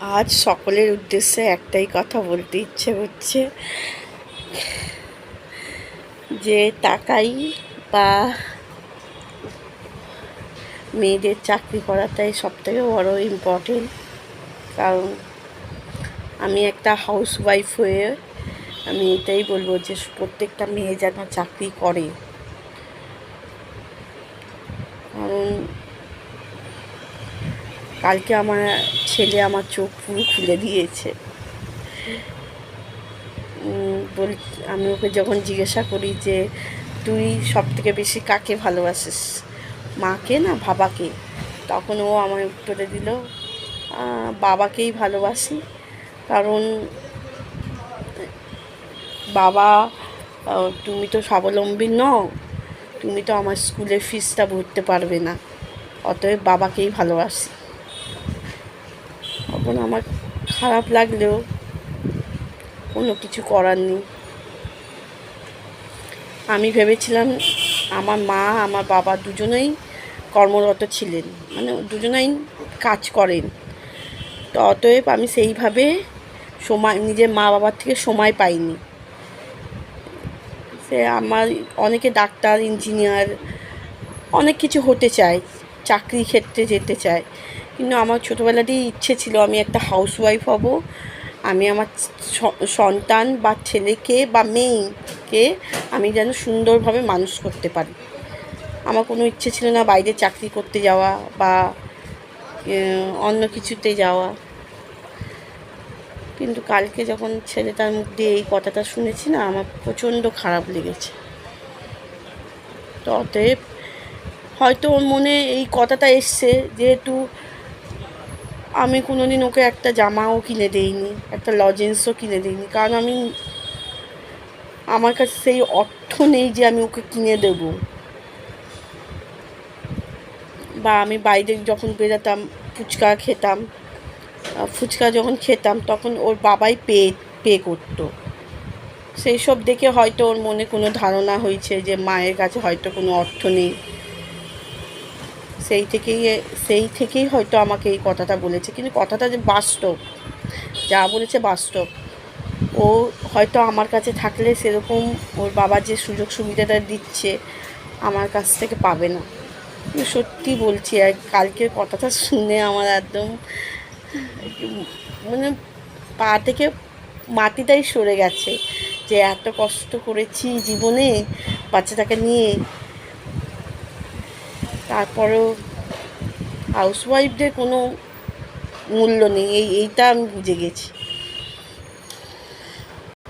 আজ সকলের উদ্দেশ্যে একটাই কথা বলতে ইচ্ছে করছে যে টাকাই বা মেয়েদের চাকরি করাটাই সবথেকে বড় ইম্পর্টেন্ট। কারণ আমি একটা হাউসওয়াইফ হয়ে আমি এটাই বলবো যে প্রত্যেকটা মেয়ে যেন চাকরি করে। কারণ কালকে আমার ছেলে আমার চোখ পুরো খুলে দিয়েছে। আমি ওকে যখন জিজ্ঞাসা করি যে তুই সবথেকে বেশি কাকে ভালোবাসিস, মাকে না বাবাকে, তখন ও আমায় উত্তরে দিল বাবাকেই ভালোবাসি। কারণ বাবা, তুমি তো স্বাবলম্বী নও, তুমি তো আমার স্কুলের ফিসটা ভরতে পারবে না, অতএব বাবাকেই ভালোবাসি। তখন আমার খারাপ লাগলেও কোনো কিছু করার নেই। আমি ভেবেছিলাম আমার মা আমার বাবা দুজনেই কর্মরত ছিলেন, মানে দুজনেই কাজ করেন, তো অতএব আমি সেইভাবে সময় নিজের মা বাবার থেকে সময় পাইনি। সে আমার অনেকে ডাক্তার, ইঞ্জিনিয়ার, অনেক কিছু হতে চায়, চাকরি ক্ষেত্রে যেতে চায়, কিন্তু আমার ছোটোবেলাতেই ইচ্ছে ছিল আমি একটা হাউসওয়াইফ হব। আমি আমার সন্তান বা ছেলেকে বা মেয়েকে আমি যেন সুন্দরভাবে মানুষ করতে পারি। আমার কোনো ইচ্ছে ছিল না বাইরে চাকরি করতে যাওয়া বা অন্য কিছুতে যাওয়া। কিন্তু কালকে যখন ছেলেটার মুখ দিয়ে এই কথাটা শুনেছি না, আমার প্রচণ্ড খারাপ লেগেছে। তো অতএব হয়তো ওর মনে এই কথাটা এসছে, যেহেতু আমি কোনো দিন ওকে একটা জামাও কিনে দিইনি, একটা লজেন্সও কিনে দিইনি, কারণ আমার কাছে সেই অর্থ নেই যে আমি ওকে কিনে দেব। বা আমি বাইরে যখন বেরোতাম ফুচকা যখন খেতাম তখন ওর বাবাই পে করতো। সেই সব দেখে হয়তো ওর মনে কোনো ধারণা হয়েছে যে মায়ের কাছে হয়তো কোনো অর্থ নেই। সেই থেকেই হয়তো আমাকে এই কথাটা বলেছে, কিন্তু কথাটা যে বাস্তব, যা বলেছে বাস্তব। ও হয়তো আমার কাছে থাকলে সেরকম ওর বাবা যে সুযোগ সুবিধাটা দিচ্ছে আমার কাছ থেকে পাবে না। সত্যি বলছি, আর কালকের কথাটা শুনে আমার একদম মানে পা থেকে মাটিটাই সরে গেছে, যে এত কষ্ট করেছি জীবনে বাচ্চাটাকে নিয়ে, তারপরেও হাউসওয়াইফদের কোনো মূল্য নেই, এইটা আমি বুঝে গেছি।